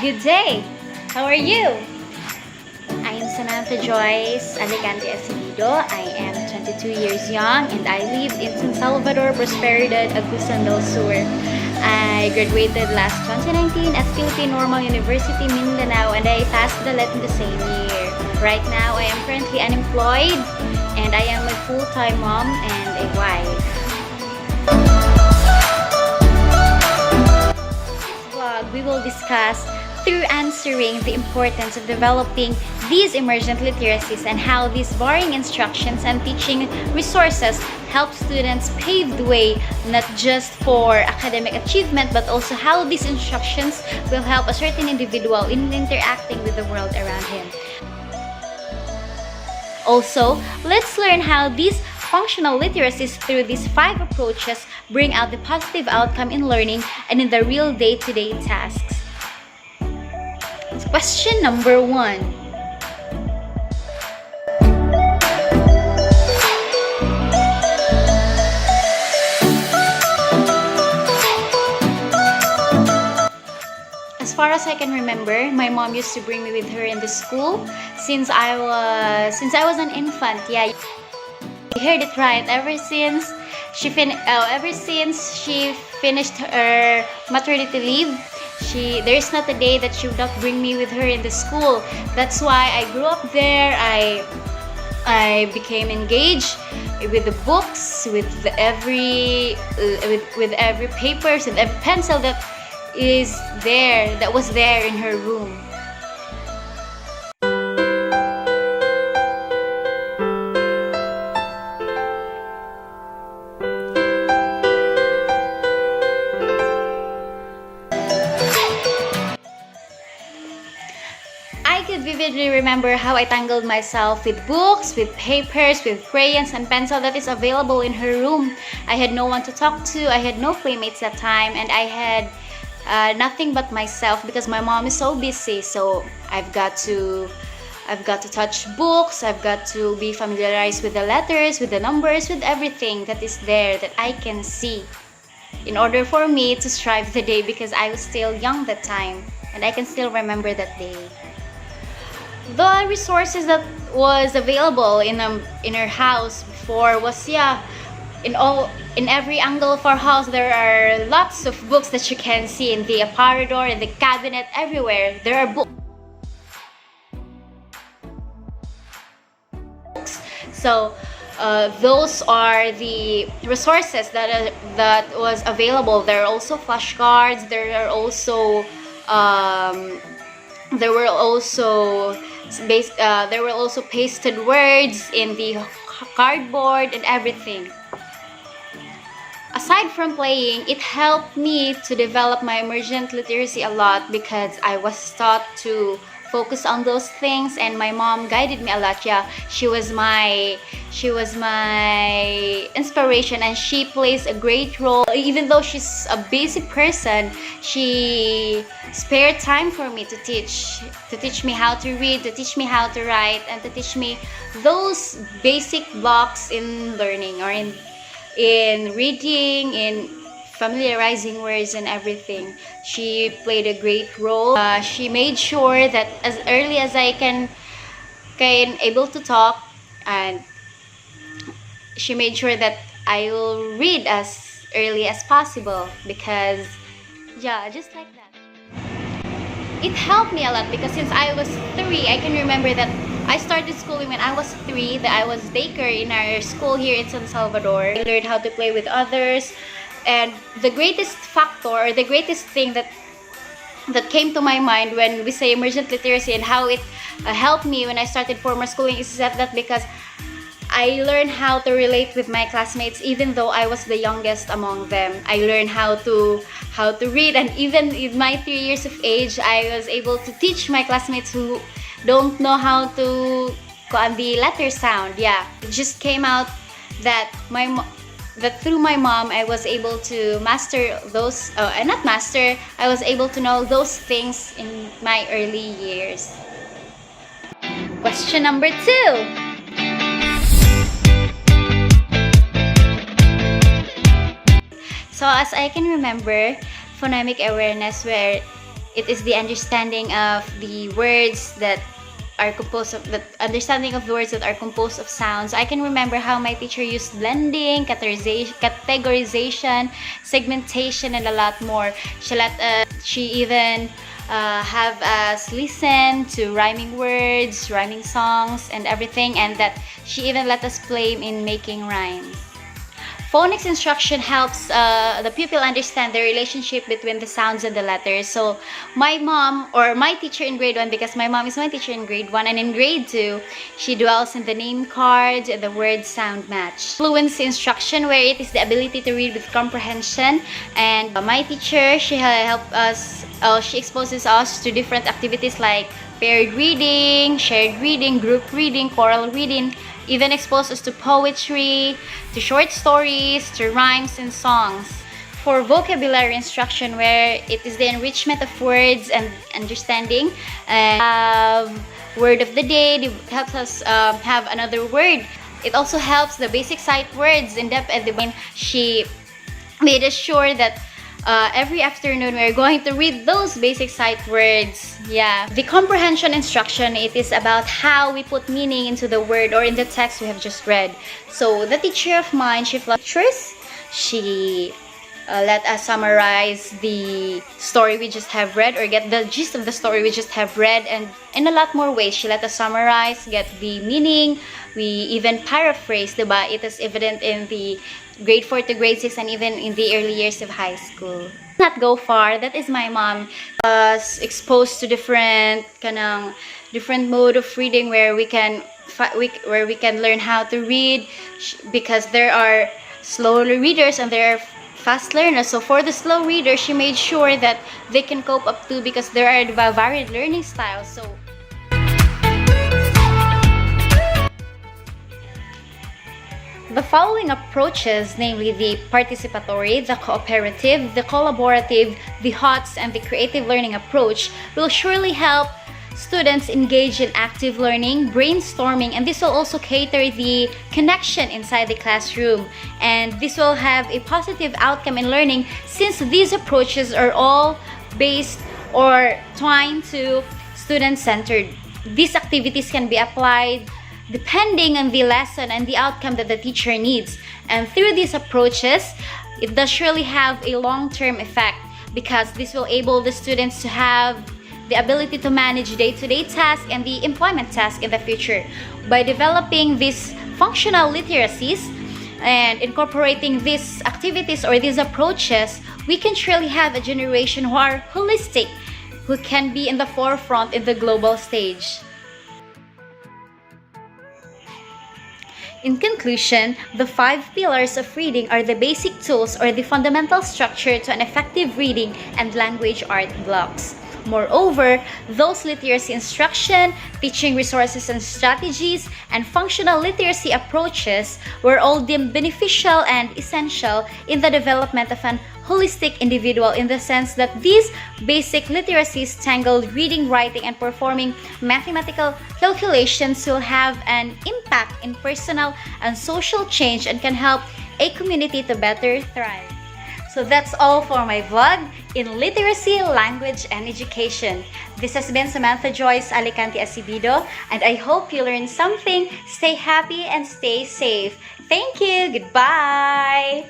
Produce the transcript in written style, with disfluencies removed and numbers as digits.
Good day! How are you? I am Samantha Joyce Alicante-Acebido. I am 22 years young and I live in San Salvador, Prosperidad, Agusan del Sur. I graduated last 2019 at Philippine Normal University, Mindanao, and I passed the LET in the same year. Right now, I am currently unemployed and I am a full-time mom and a wife. This vlog, we will discuss through answering the importance of developing these emergent literacies and how these varying instructions and teaching resources help students pave the way not just for academic achievement but also how these instructions will help a certain individual in interacting with the world around him. Also, let's learn how these functional literacies through these 5 approaches bring out the positive outcome in learning and in the real day-to-day tasks. Question number 1. As far as I can remember, my mom used to bring me with her in the school since I was an infant. Yeah, you heard it right. Ever since she finished her maternity leave, there's not a day that she would not bring me with her in the school. That's why I grew up there. I became engaged with the books, with every papers and every pencil that was there in her room. I could vividly remember how I tangled myself with books, with papers, with crayons and pencil that is available in her room. I had no one to talk to, I had no playmates that time, and I had nothing but myself because my mom is so busy. So I've got to touch books, I've got to be familiarized with the letters, with the numbers, with everything that is there that I can see in order for me to strive the day because I was still young that time and I can still remember that day. The resources that was available in our house before was in every angle of our house there are lots of books that you can see in the aparador, in the cabinet, everywhere there are books. So those are the resources that was available. There are also flashcards. There were also pasted words in the cardboard and everything. Aside from playing, it helped me to develop my emergent literacy a lot because I was taught to focus on those things and my mom guided me a lot. Yeah, she was my inspiration and she plays a great role. Even though she's a busy person, she spared time for me to teach me how to read, to teach me how to write, and to teach me those basic blocks in learning or in reading, in familiarizing words and everything. She played a great role. She made sure that as early as I can able to talk, and she made sure that I will read as early as possible because just like that. It helped me a lot because since I was 3, I can remember that I started schooling when I was 3, that I was daycare in our school here in San Salvador. I learned how to play with others, and the greatest factor or the greatest thing that came to my mind when we say emergent literacy and how it helped me when I started formal schooling is that because I learned how to relate with my classmates even though I was the youngest among them. I learned how to read, and even in my 3 years of age, I was able to teach my classmates who don't know how to the letter sound. Yeah, it just came out that through my mom I was able to master those not master, I was able to know those things in my early years. Question number 2. So as I can remember, phonemic awareness where it is the understanding of the words that are composed of the understanding of the words that are composed of sounds. I can remember how my teacher used blending, categorization, segmentation, and a lot more. She even have us listen to rhyming words, rhyming songs, and everything, and that she even let us play in making rhymes. Phonics instruction helps the pupil understand the relationship between the sounds and the letters. So my mom, or my teacher in grade 1, because my mom is my teacher in grade 1, and in grade 2, she dwells in the name cards and the word sound match. Fluency instruction, where it is the ability to read with comprehension. And my teacher, she helped us, she exposes us to different activities like paired reading, shared reading, group reading, choral reading, even expose us to poetry, to short stories, to rhymes and songs. For vocabulary instruction, where it is the enrichment of words and understanding, and word of the day, it helps us have another word. It also helps the basic sight words in depth, and she made us sure that every afternoon we're going to read those basic sight words. Yeah. The comprehension instruction, it is about how we put meaning into the word or in the text we have just read. So the teacher of mine, she let us summarize the story we just have read, or get the gist of the story we just have read, and in a lot more ways. She let us summarize, get the meaning. We even paraphrase, diba? It is evident in the grade 4 to grade 6 and even in the early years of high school. Not go far, that is my mom. Was exposed to different mode of reading, where we can learn how to read, because there are slow readers and there are fast learners. So for the slow readers, she made sure that they can cope up to, because there are varied learning styles. So the following approaches, namely the participatory, the cooperative, the collaborative, the HOTS, and the creative learning approach, will surely help students engage in active learning, brainstorming, and this will also cater the connection inside the classroom. And this will have a positive outcome in learning, since these approaches are all based or twined to student-centered. These activities can be applied depending on the lesson and the outcome that the teacher needs. And through these approaches, it does surely have a long-term effect, because this will enable the students to have the ability to manage day-to-day tasks and the employment tasks in the future. By developing these functional literacies and incorporating these activities or these approaches, we can surely have a generation who are holistic, who can be in the forefront in the global stage. In conclusion, the 5 pillars of reading are the basic tools or the fundamental structure to an effective reading and language art blocks. Moreover, those literacy instruction, teaching resources and strategies, and functional literacy approaches were all deemed beneficial and essential in the development of an holistic individual, in the sense that these basic literacies, tangled reading, writing, and performing mathematical calculations, will have an impact in personal and social change and can help a community to better thrive. So that's all for my vlog in literacy, language, and education. This has been Samantha Joyce, Alicante-Acebido, and I hope you learned something. Stay happy and stay safe. Thank you. Goodbye.